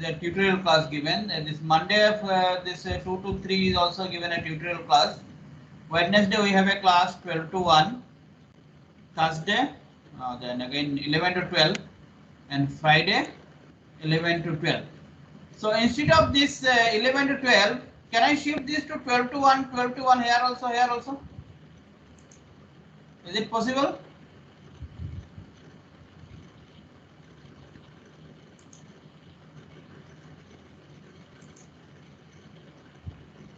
is a tutorial class given. This Monday of this 2 to 3 is also given a tutorial class. Wednesday we have a class 12 to 1. Thursday, then again 11 to 12, and Friday 11 to 12. So instead of this 11 to 12, can I shift this to 12 to 1, 12 to 1 here also, here also? Is it possible?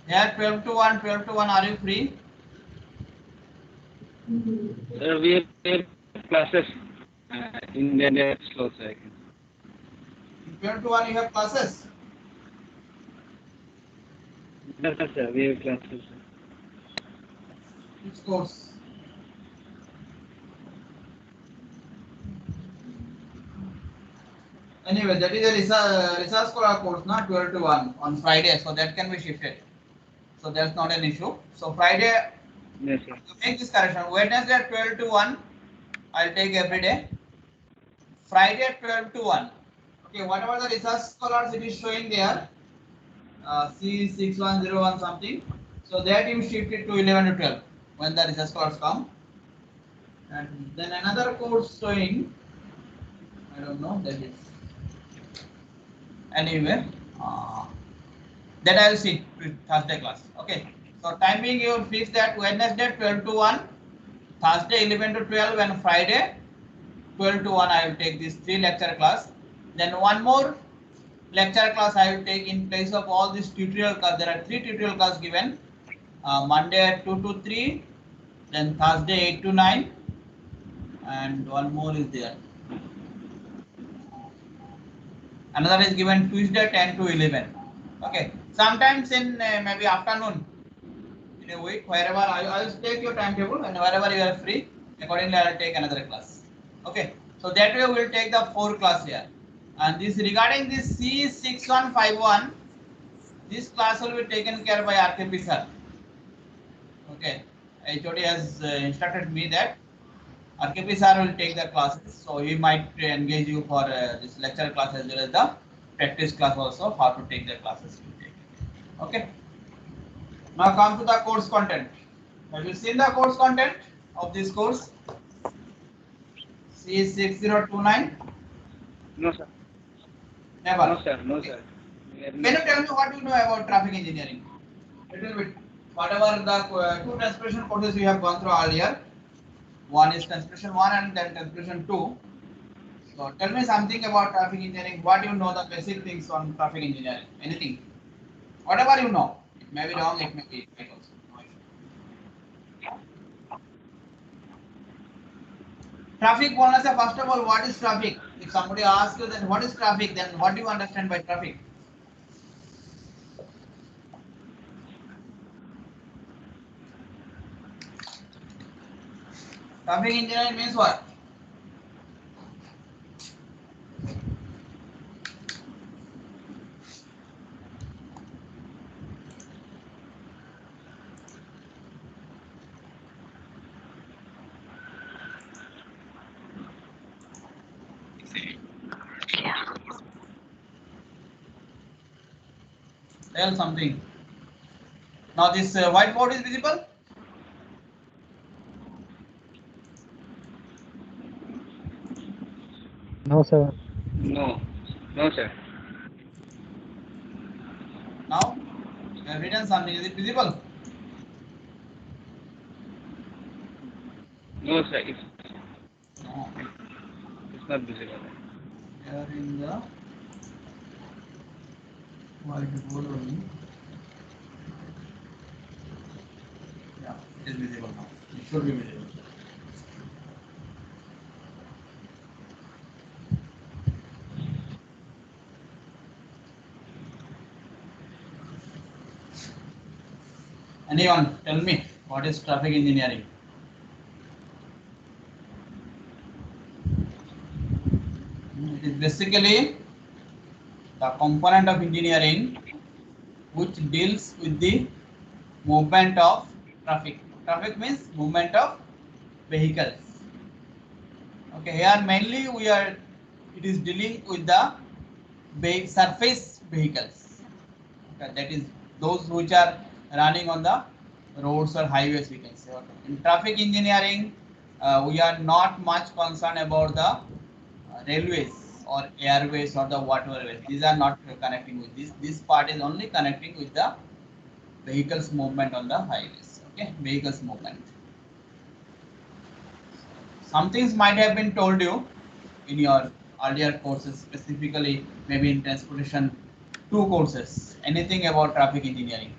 Here 12 to 1, 12 to 1, are you free? We have classes in the slow second. 12 to 1 you have classes? Yes, sir. We have classes. Which course? Anyway, that is a research course, not 12 to 1 on Friday, so that can be shifted. So that's not an issue. So Friday, Yes, sir. to make this correction, Wednesday 12 to 1, I'll take every day. Friday 12 to 1. Okay, whatever the research scholars it is showing there, C6101 something. So that you shift it to 11 to 12 when the research scholars come. And then another course showing, I don't know, that is. Anyway, that I will see with Thursday class. Okay. So timing you will fix that Wednesday 12 to 1, Thursday 11 to 12, and Friday 12 to 1 I will take this 3 lecture class. Then one more lecture class I will take in place of all these tutorial class. There are 3 tutorial class given. Monday 2 to 3, then Thursday 8 to 9, and one more is there. Another is given Tuesday 10 to 11. Okay. Sometimes in maybe afternoon in a week, wherever I will take your timetable, and wherever you are free, accordingly I will take another class. Okay. So that way we will take the 4 class here. And this regarding this C6151, this class will be taken care by RKP sir. Okay. HOD has instructed me that RKP sir will take the classes, so he might engage you for this lecture class as well as the practice class also, how to take the classes you take. Okay. Now come to the course content. Have you seen the course content of this course? C6029? No, sir. Never. No, sir. No, sir. Can you tell me what you know about traffic engineering? Little bit. Whatever the 2 transportation courses we have gone through earlier. One is transportation 1 and then transportation 2. So tell me something about traffic engineering. What you know the basic things on traffic engineering? Anything? Whatever you know. It may be wrong, it may be right also. Traffic बोलने से first of all, what is traffic? If somebody asks you then what is traffic, then what do you understand by traffic? Traffic engineering means what? Tell something. Now this whiteboard is visible? No, sir. No. No, sir. Now you have written something. Is it visible? No, sir. No. It's not visible. Here in the whiteboard only. Yeah, it is visible now. It should be visible. Anyone tell me what is traffic engineering? It is basically the component of engineering which deals with the movement of traffic. Traffic means movement of vehicles. Okay, here mainly it is dealing with the surface vehicles. Okay, that is those which are running on the roads or highways, we can say. Okay. In traffic engineering, we are not much concerned about the railways or airways or the waterways. These are not connecting with this. This part is only connecting with the vehicles movement on the highways. Okay, vehicles movement. Some things might have been told you in your earlier courses, specifically maybe in transportation 2 courses. Anything about traffic engineering?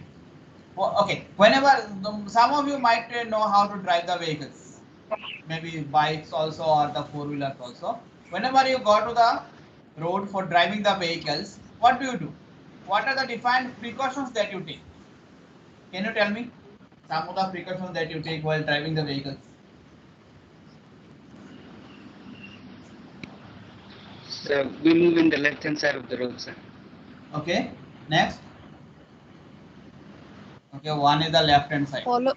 Well, okay, whenever some of you might know how to drive the vehicles, maybe bikes also or the 4-wheelers also. Whenever you go to the road for driving the vehicles, what do you do? What are the defined precautions that you take? Can you tell me some of the precautions that you take while driving the vehicles? So we move in the left-hand side of the road, sir. Okay, next. Okay, one is the left hand side. Follow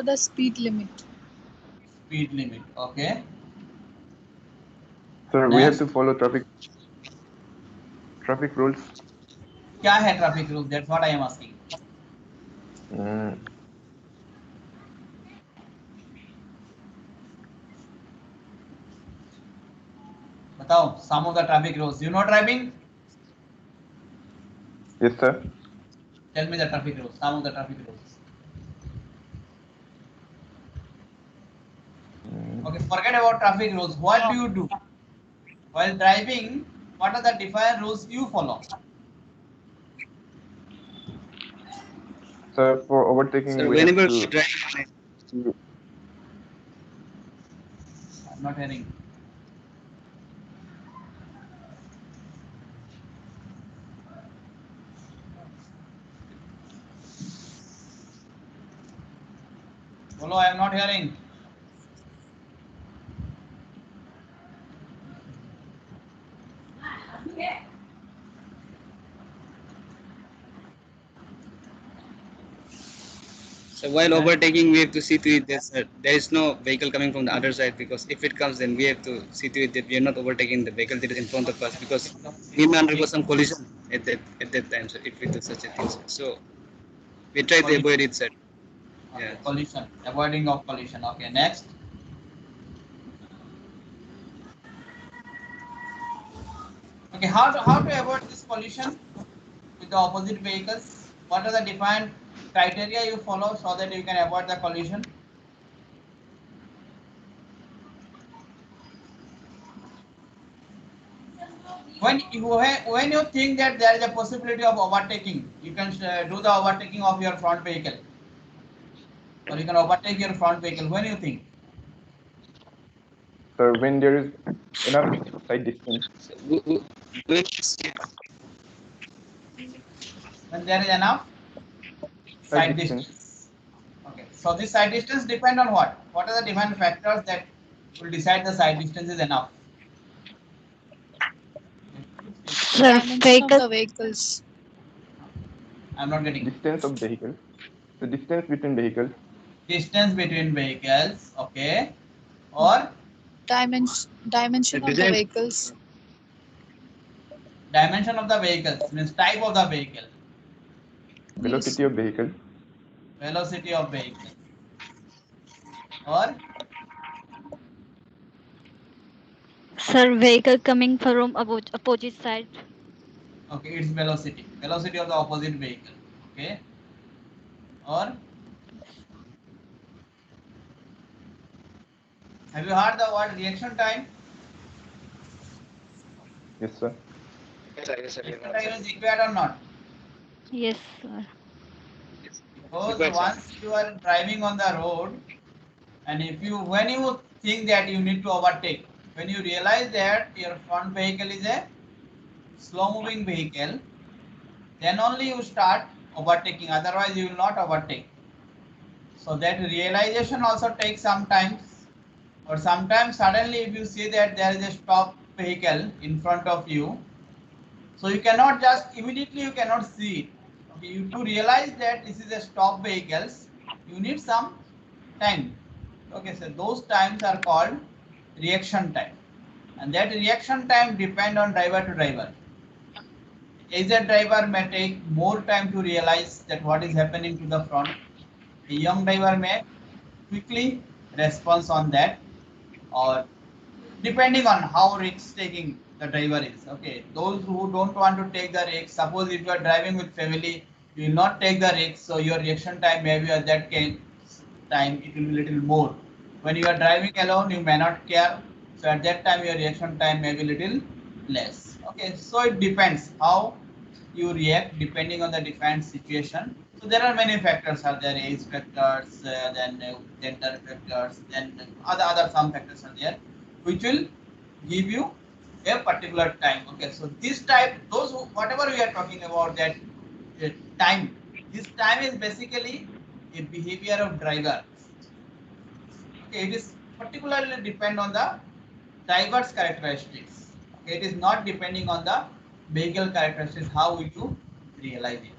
the speed limit. Speed limit. Okay. Sir, we have Next. to follow traffic rules. क्या है traffic rules? That's what I am asking. बताओ, some of the traffic rules. You know driving? Yes, sir. Tell me the traffic rules. Some of the traffic rules. Okay, forget about traffic rules. What do you do while driving? What are the defined rules you follow? Sir, for overtaking, So we whenever have we to. drive, I'm not hearing. Bolo, I am not hearing. so while overtaking, we have to see to it that there is no vehicle coming from the other side, because if it comes, then we have to see to it that we are not overtaking the vehicle that is in front of us, because we may undergo some collision at that time, sir, if we do such a thing, sir. So we try to avoid it, sir. Okay, Yeah. collision. Avoiding of collision. Okay, next. Okay, how to avoid this collision with the opposite vehicles? What are the defined criteria you follow so that you can avoid the collision? When you think that there is a possibility of overtaking, you can do the overtaking of your front vehicle, or you can overtake your front vehicle. When you think? Sir, when there is enough side distance. So When there is enough side distance. Okay, so this side distance depend on what? What are the defined factors that will decide the side distance is enough? Dimension of the vehicles. I'm not getting. Distance of vehicles. The distance between vehicles. Distance between vehicles, okay, or dimension of the vehicles. dimension of the vehicles means type of the vehicle. Velocity of vehicle. Velocity of vehicle, or Sir, vehicle coming from opposite side. okay, it's velocity of the opposite vehicle, okay, or have you heard the word reaction time? Yes, sir. Yes, sir. Reaction time is required or not? Yes, sir. Because once you are driving on the road, and when you think that you need to overtake, when you realize that your front vehicle is a slow moving vehicle, then only you start overtaking, otherwise you will not overtake. So that realization also takes some time, or sometimes suddenly if you see that there is a stop vehicle in front of you, so you cannot just immediately, you cannot see it. Okay, to realize that this is a stop vehicles, you need some time. Okay, so those times are called reaction time. and that reaction time depend on driver to driver. Aged driver may take more time to realize that what is happening to the front. A young driver may quickly respond on that, or depending on how risk taking the driver is. Okay, those who don't want to take the risk, suppose if you are driving with family, you will not take the risk, so your reaction time maybe at that case time it will be little more. When you are driving alone, you may not care, so at that time your reaction time may be little less. Okay, so it depends how you react depending on the defined situation. So there are many factors are there, age factors, then gender factors, then other some factors are there, which will give you a particular time. Okay, so this type, those whatever we are talking about, that time, this time is basically a behavior of driver. Okay, it is particularly depend on the driver's characteristics. Okay, it is not depending on the vehicle characteristics. How will you realize it?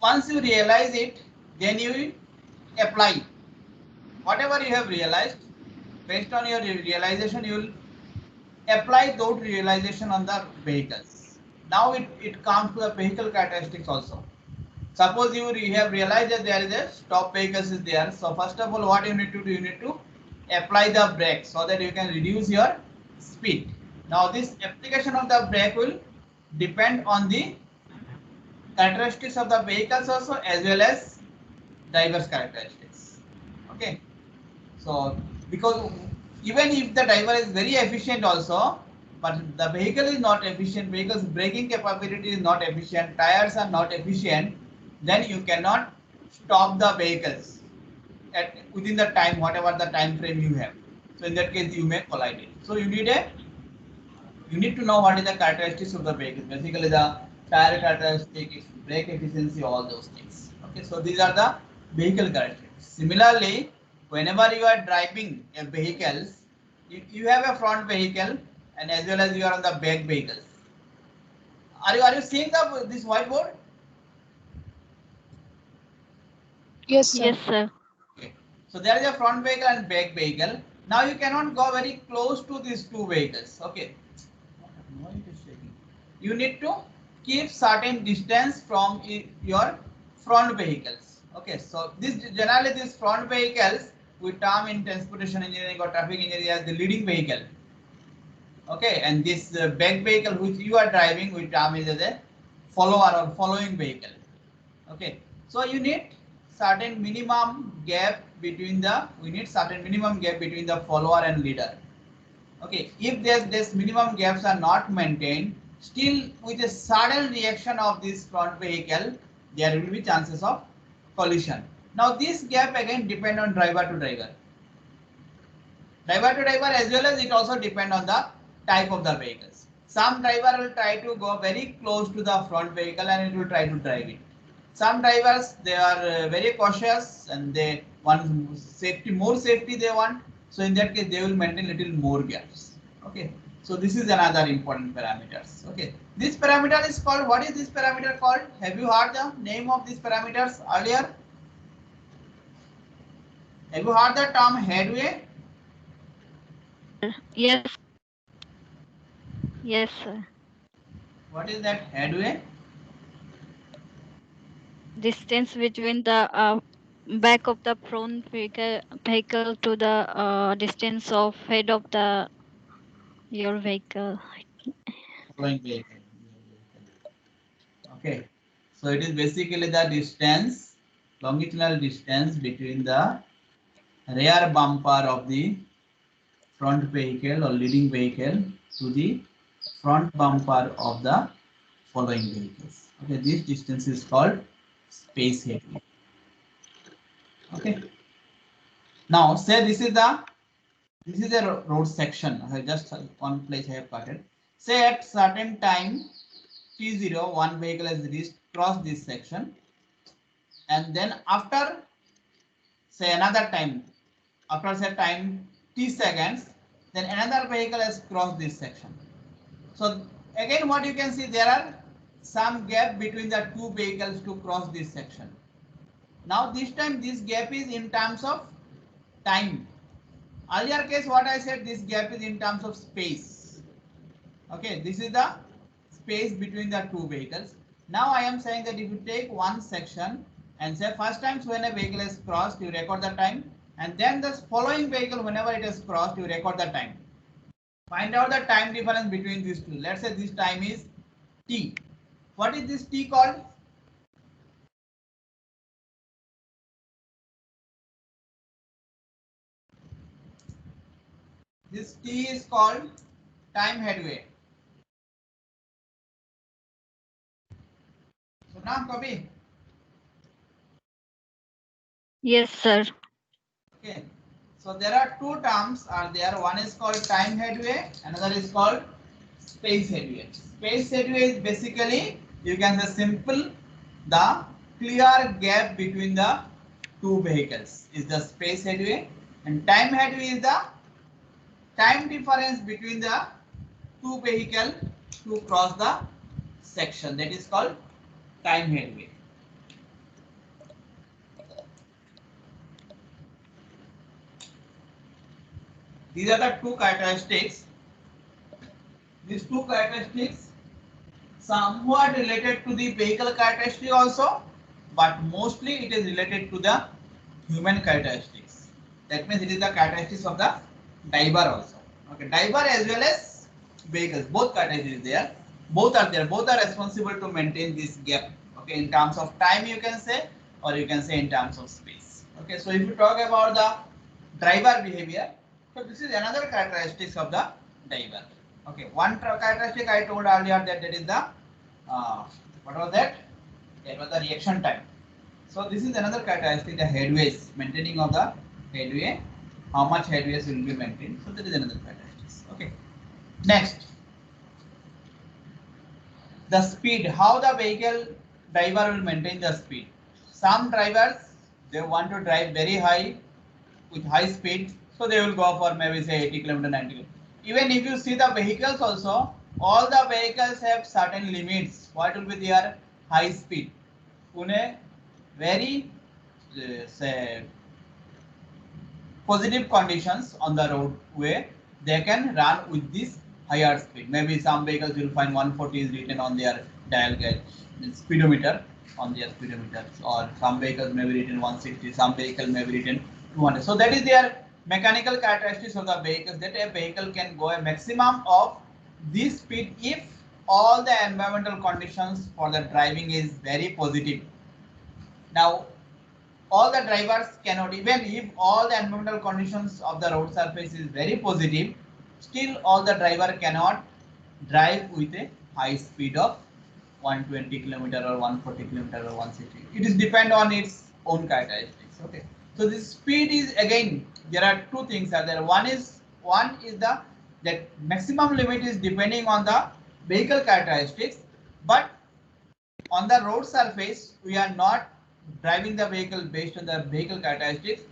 Once you realize it, then you will apply whatever you have realized. Based on your realization, you will apply those realization on the vehicles. Now it comes to the vehicle characteristics also. Suppose you have realized that there is a stop vehicles is there. So first of all, what you need to do, you need to apply the brake so that you can reduce your speed. Now this application of the brake will depend on the characteristics of the vehicles also, as well as driver's characteristics. Okay, so because even if the driver is very efficient also, but the vehicle is not efficient, vehicle's braking capability is not efficient, tires are not efficient, then you cannot stop the vehicles at within the time, whatever the time frame you have. So in that case, you may collide it. So you need to know what is the characteristics of the vehicle. Basically, the tire characteristics, brake efficiency, all those things. Okay, so these are the vehicle characteristics. Similarly, whenever you are driving a vehicles, you have a front vehicle and as well as you are on the back vehicles. Are you seeing this whiteboard? Yes, sir. Yes, sir. Okay. So there is a front vehicle and back vehicle. Now you cannot go very close to these two vehicles. Okay. You need to keep certain distance from your front vehicles. Okay. So this generally these front vehicles we term in transportation engineering or traffic engineering as the leading vehicle. Okay. And this back vehicle which you are driving we term is as a follower or following vehicle. Okay. So you need certain minimum gap between the follower and leader. Okay, if this minimum gaps are not maintained, still with a sudden reaction of this front vehicle, there will be chances of collision. Now this gap again depend on driver to driver as well as it also depend on the type of the vehicles. Some driver will try to go very close to the front vehicle and it will try to drive it. Some drivers, they are very cautious and they want more safety they want. So in that case, they will maintain little more gaps. Okay. So this is another important parameters. Okay. This parameter is called, what is this parameter called? Have you heard the name of these parameters earlier? Have you heard the term headway? Yes. Yes, sir. What is that headway? Distance between the back of the front vehicle to the distance of head of the your vehicle. Following vehicle. Okay. So it is basically the distance, longitudinal distance between the rear bumper of the front vehicle or leading vehicle to the front bumper of the following vehicles. Okay, this distance is called space headway. Okay. Now say this is a road section. I just one place I have cut it. Say at certain time t0, one vehicle has crossed this section, and then after say another time, after say time t seconds, then another vehicle has crossed this section. So again, what you can see, there are some gap between the two vehicles to cross this section. Now this time this gap is in terms of time. Earlier case what I said, this gap is in terms of space. Okay, this is the space between the two vehicles. Now I am saying that if you take one section and say first times when a vehicle is crossed, you record the time, and then the following vehicle whenever it is crossed, you record the time. Find out the time difference between these two. Let's say this time is T. What is this T called? This T is called time headway. So now copy. Yes, sir. Okay. So there are two terms are there. One is called time headway, another is called space headway. Space headway is basically, you can say simple, the clear gap between the two vehicles is the space headway, and time headway is the time difference between the two vehicle to cross the section, that is called time headway. These are the two characteristics. These two characteristics somewhat related to the vehicle characteristic also, but mostly it is related to the human characteristics. That means it is the characteristics of the driver also. Okay, driver as well as vehicles, both characteristics there. Both are there. Both are responsible to maintain this gap. Okay, in terms of time you can say, or you can say in terms of space. Okay, so if you talk about the driver behavior, so this is another characteristics of the driver. Okay, one characteristic I told earlier that is the what was that? That was the reaction time. So this is another characteristic, the headways, maintaining of the headway, how much headways will be maintained. So that is another characteristic. Okay. Next, the speed, how the vehicle driver will maintain the speed. Some drivers, they want to drive very high with high speed, so they will go for maybe say 80 km, 90 km. Even if you see the vehicles also, all the vehicles have certain limits. What will be their high speed? Pune, very say positive conditions on the roadway, they can run with this higher speed. Maybe some vehicles you will find 140 is written on their dial gauge, speedometer, on their speedometers, or some vehicles may be written 160, some vehicle may be written 200. So that is their mechanical characteristics of the vehicles, that a vehicle can go a maximum of this speed if all the environmental conditions for the driving is very positive. Now all the drivers cannot, even if all the environmental conditions of the road surface is very positive, still all the driver cannot drive with a high speed of 120 kilometer or 140 kilometer or 160. It is depend on its own characteristics. Okay, so this speed is, again there are two things are there. One is the that maximum limit is depending on the vehicle characteristics, but on the road surface we are not driving the vehicle based on the vehicle characteristics,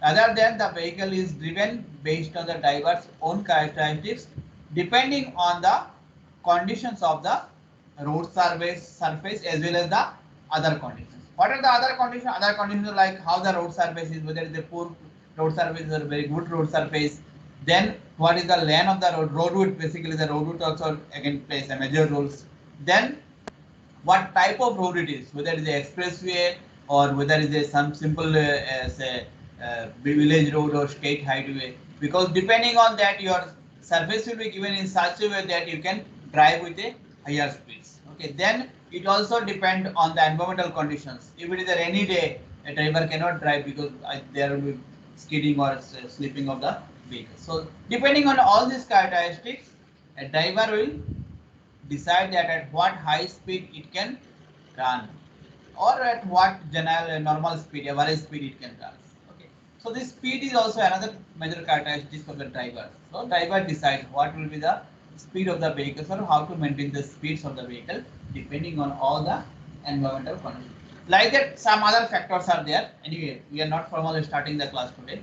other than the vehicle is driven based on the driver's own characteristics depending on the conditions of the road surface as well as the other conditions. What are the other conditions? Other conditions are like how the road surface is, whether it is a poor road surface or very good road surface. Then what is the lane of the road width? Basically the road width also again plays a major role. Then what type of road it is, whether it is an expressway or whether it is some simple say village road or state highway, because depending on that your surface will be given in such a way that you can drive with a higher speeds. Okay, then it also depend on the environmental conditions. If it is a rainy day, a driver cannot drive because there will be skidding or slipping of the vehicle. So depending on all these characteristics, a driver will decide that at what high speed it can run or at what general normal speed, average speed it can run. Okay, so this speed is also another major characteristic of the driver. So driver decides what will be the speed of the vehicle or how to maintain the speeds of the vehicle depending on all the environmental conditions. Like that, some other factors are there. Anyway, we are not formally starting the class today.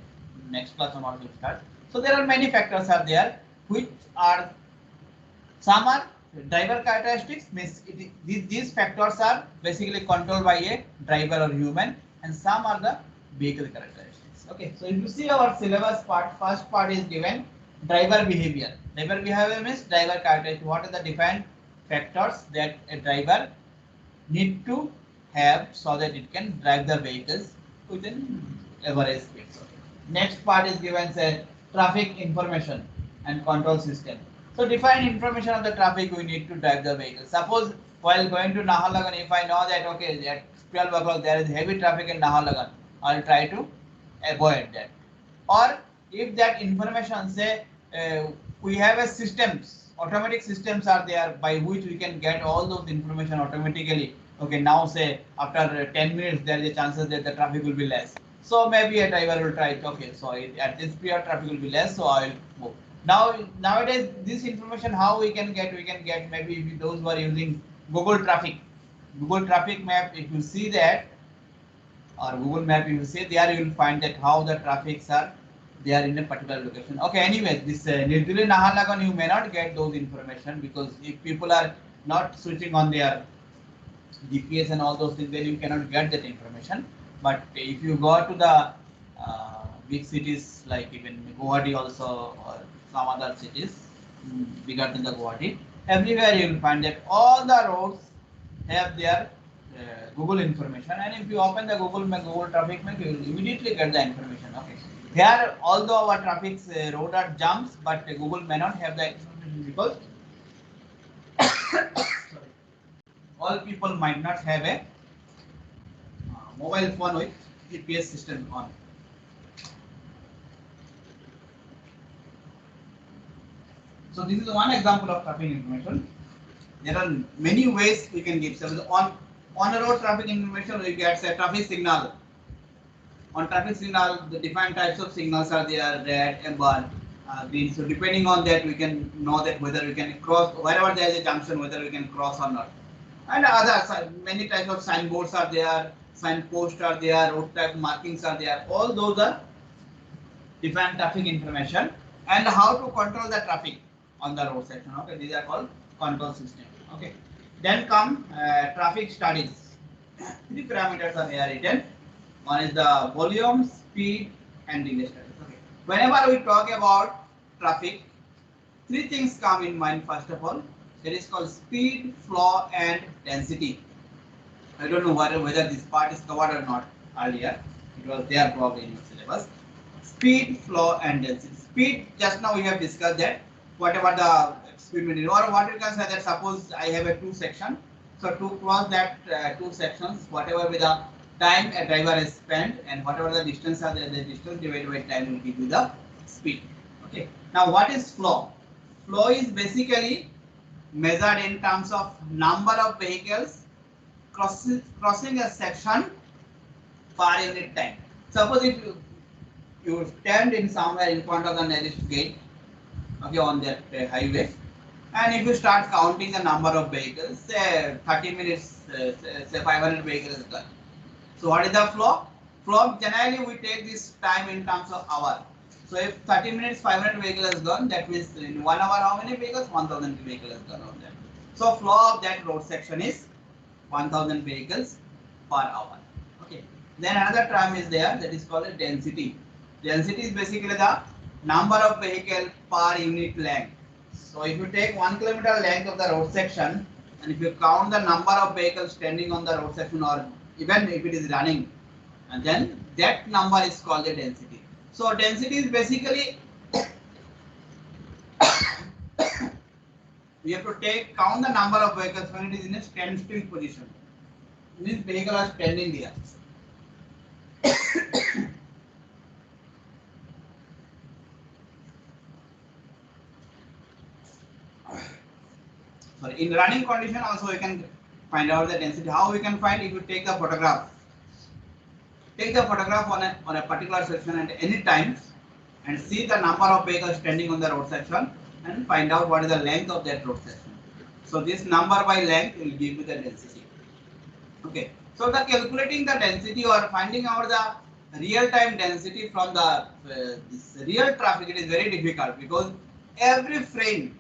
Next class on will start. So there are many factors are there which are, some are driver characteristics, means these factors are basically controlled by a driver or human, and some are the vehicle characteristics. Okay, so if you see our syllabus part, first part is given driver behavior. Driver behavior means driver characteristics. What are the defined factors that a driver need to have so that it can drive the vehicles within average speeds. Next part is given say traffic information and control system. So define information of the traffic we need to drive the vehicle. Suppose while going to Naharlagun, if I know that okay at 12 o'clock there is heavy traffic in Naharlagun, I'll try to avoid that. Or if that information say we have a systems, automatic systems are there by which we can get all those information automatically. Okay, now say after 10 minutes there is a chances that the traffic will be less. So maybe a driver will try it. Okay, so at this period traffic will be less, so I will move. Now nowadays this information how we can get? We can get maybe those who are using Google Traffic. Google Traffic map. If you see that, or Google Map, you will see there you will find that how the traffics are. They are in a particular location. Okay, anyways, this Nirduli Naharlagun you may not get those information because if people are not switching on their GPS and all those things, then you cannot get that information. But if you go to the big cities like even Guwahati also or some other cities bigger than the Guwahati, everywhere you will find that all the roads have their Google information, and if you open the Google traffic map, you will immediately get the information. Okay, here although our traffic road are jumps, but Google may not have the information because all people might not have a mobile phone with GPS system on. So this is one example of traffic information. There are many ways we can give. So on a road traffic information, we get say traffic signal. On traffic signal, the different types of signals are there: red, amber, green. So depending on that, we can know that whether we can cross wherever there is a junction, whether we can cross or not. And other many types of signboards are there, signposts are there, road type markings are there. All those are different traffic information and how to control the traffic on the road section. Okay, these are called control system. Okay, then come traffic studies. Three parameters are here written. One is the volume, speed, and delay studies. Okay, whenever we talk about traffic, three things come in mind. First of all, it is called speed, flow, and density. I don't know whether this part is covered or not earlier. It was there probably in your syllabus. Speed, flow, and density. Speed, just now we have discussed that whatever the speed will, or what you can say that suppose I have a two section. So to cross that two sections, whatever with the time a driver has spent and whatever the distance are there, the distance divided by time will give you the speed. Okay. Now what is flow? Flow is basically measured in terms of number of vehicles crossing a section per unit time. Suppose if you stand in somewhere in front of the nearest gate, okay, on that highway, and if you start counting the number of vehicles, say 30 minutes, say 500 vehicles is done. So what is the flow? Flow generally we take this time in terms of hour. So if 30 minutes 500 vehicles is gone, that means in 1 hour how many vehicles? 1000 vehicles is gone on that. So flow of that road section is 1000 vehicles per hour. Okay. Then another term is there that is called a density. Density is basically the number of vehicle per unit length. So if you take 1 kilometer length of the road section and if you count the number of vehicles standing on the road section or even if it is running, and then that number is called the density. So density is basically we have to count the number of vehicles when it is in a standstill position. Means vehicles are standing there. Sorry, in running condition also we can find out the density. How we can find? If you take the photograph. Take the photograph on a particular section at any time and see the number of vehicles standing on the road section and find out what is the length of that road section. So this number by length will give you the density. Okay. So the calculating the density or finding out the real time density from the this real traffic, it is very difficult because every frame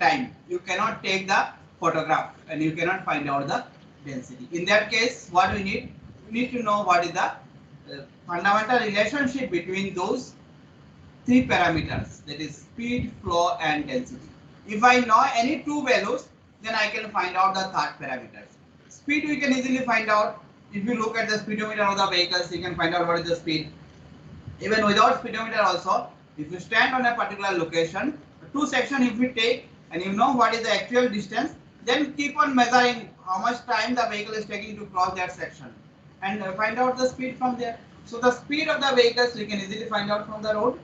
time you cannot take the photograph and you cannot find out the density. In that case, what we need? We need to know what is the fundamental relationship between those three parameters, that is speed, flow, and density. If I know any two values, then I can find out the third parameters. Speed we can easily find out. If you look at the speedometer of the vehicles, you can find out what is the speed. Even without speedometer also, if you stand on a particular location, two section if you take and you know what is the actual distance, then keep on measuring how much time the vehicle is taking to cross that section and find out the speed from there. So the speed of the vehicles you can easily find out from the road.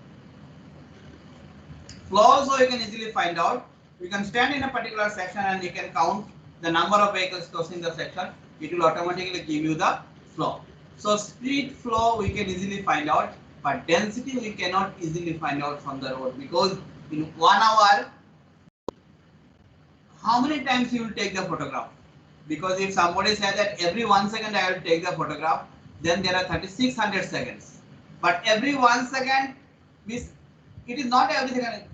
Flow also you can easily find out. You can stand in a particular section and you can count the number of vehicles crossing the section. It will automatically give you the flow. So speed, flow we can easily find out, but density we cannot easily find out from the road, because in 1 hour, how many times you will take the photograph? Because if somebody says that every 1 second I will take the photograph, then there are 3600 seconds. But every 1 second, it is not every second.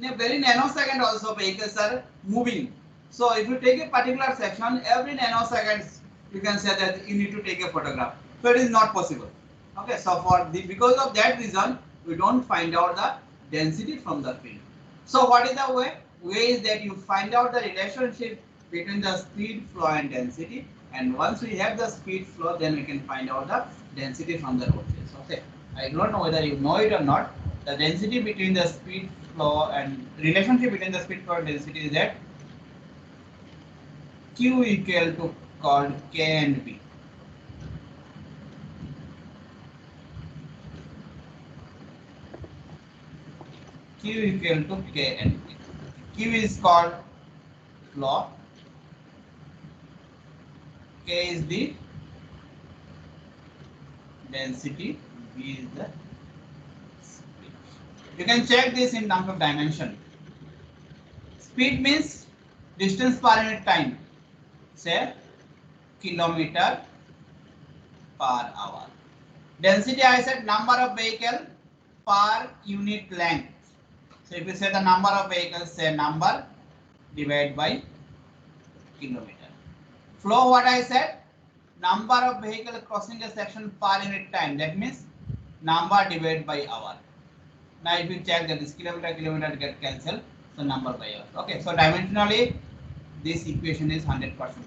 In a very nanosecond also vehicles are moving. So if you take a particular section, every nanoseconds you can say that you need to take a photograph. So it is not possible. Okay, so because of that reason, we don't find out the density from the field. So what is the way? Way is that you find out the relationship between the speed, flow, and density. And once we have the speed, flow, then we can find out the density from the road phase. Okay, I don't know whether you know it or not. The density between the speed, flow, and relationship between the speed, flow, and density is that Q equal to called K and B. Q equal to K and B. Q is called flow. K is the density. B is the speed. You can check this in terms of dimension. Speed means distance per unit time. Say kilometer per hour. Density, I said number of vehicle per unit length. So if you say the number of vehicles, say number divided by kilometer. Flow, what I said, number of vehicle crossing a section per unit time. That means number divided by hour. Now if you check that this kilometer get cancelled, so number by hour. Okay, so dimensionally this equation is 100% correct.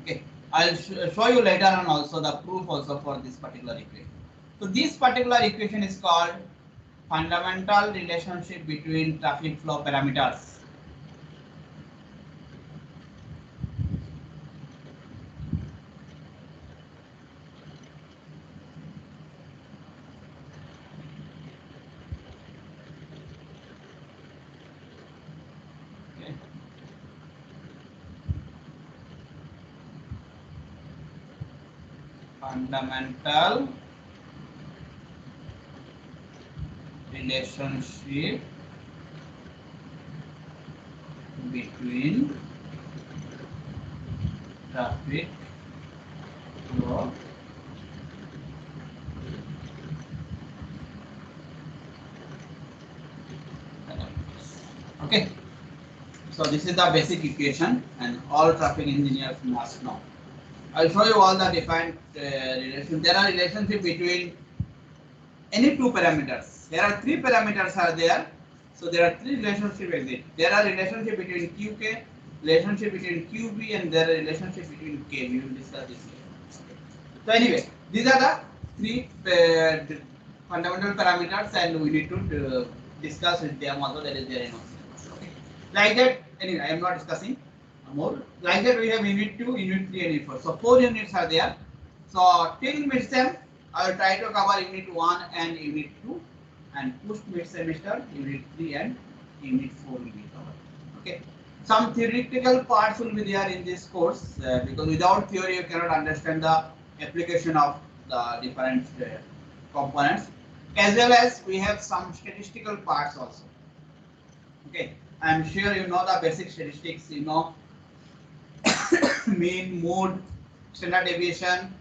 Okay, I'll show you later on also the proof also for this particular equation. So this particular equation is called fundamental relationship between traffic flow parameters. Okay. Fundamental relationship between traffic flow parameters. Okay, so this is the basic equation and all traffic engineers must know. I'll show you all the defined relations. There are relationships between any two parameters. There are three parameters are there. So there are three relationships exist. There are relationship between QK, relationship between QB, and there are relationship between K. We will discuss this later. So anyway, these are the three fundamental parameters, and we need to discuss with them also. That is there in okay. Like that. Anyway, I am not discussing more. Like that, we have unit 2, unit 3, and unit 4. So 4 units are there. So till mid-sem, I will try to cover unit 1 and unit 2, and post mid-semester, unit 3 and unit 4 will be covered. Okay. Some theoretical parts will be there in this course because without theory you cannot understand the application of the different components. As well as we have some statistical parts also. Okay. I am sure you know the basic statistics. You know mean, mode, standard deviation.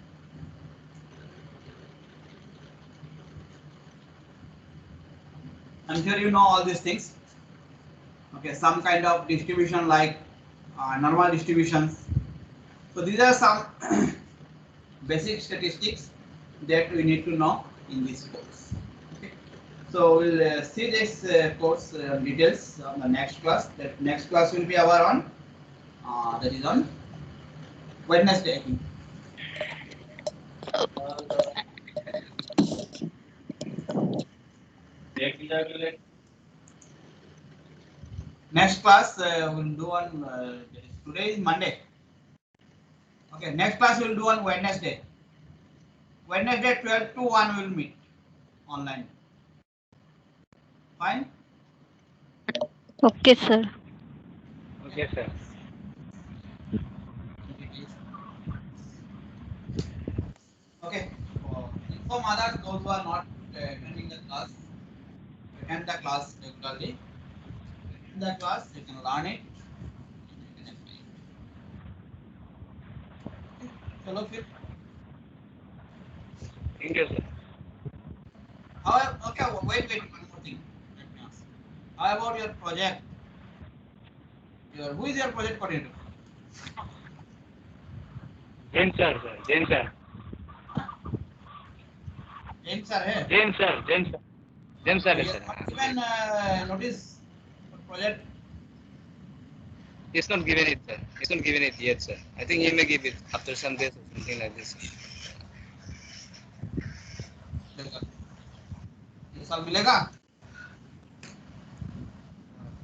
I'm sure you know all these things. Okay, some kind of distribution like normal distributions. So these are some basic statistics that we need to know in this course. Okay. So we'll see this course details on the next class. That next class will be our on that is on Wednesday, I think. Next class we'll do on today is Monday. Okay, next class we'll do on Wednesday. Wednesday 12 to 1 we'll meet online. Fine. Okay, sir. Okay, sir. Okay. Inform others those who are not attending the class. Attend the class regularly. Attend the class, you can learn it. Chalo फिर. Thank you, sir. Okay, wait, one more thing. Let me ask. How about your project? Who is your project coordinator? Jain sir, sir. Jain sir. Jain sir है. Jain sir. Jain sir. Jain sir, He sir. has not given notice for project. He's not given it, sir. He's not given it yet, sir. I think he may give it after some days or something like this. ये साल मिलेगा?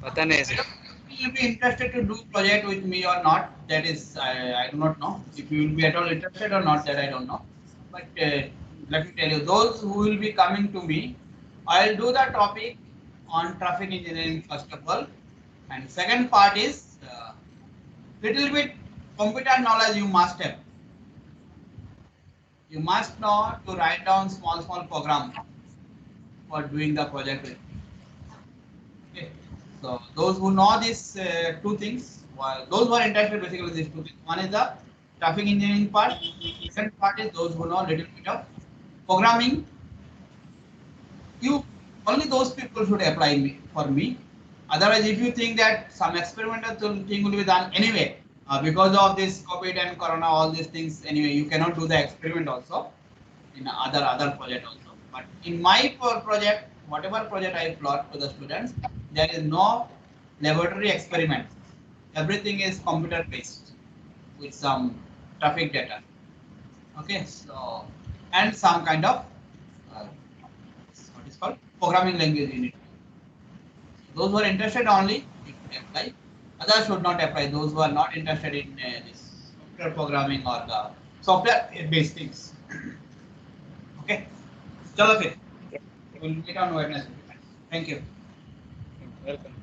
पता नहीं sir. Will you be interested to do project with me or not? That is, I do not know. If you will be at all interested or not, that I don't know. But let me tell you, those who will be coming to me, I will do the topic on traffic engineering first of all, and second part is little bit computer knowledge you must have. You must know to write down small program for doing the project with me. Okay. So those who know these two things, those who are interested basically these two things. One is the traffic engineering part. Second part is those who know little bit of programming. You only those people should apply for me. Otherwise, if you think that some experimental thing will be done anyway, because of this COVID and Corona, all these things anyway, you cannot do the experiment also in other project also. But in my project, whatever project I plot to the students, there is no laboratory experiment. Everything is computer based with some traffic data. Okay, so and some kind of what is called programming language in it. Those who are interested only you should apply. Others should not apply. Those who are not interested in this software programming or the software based things. Okay. चलो फिर we'll meet on Wednesday. Thank you. Welcome.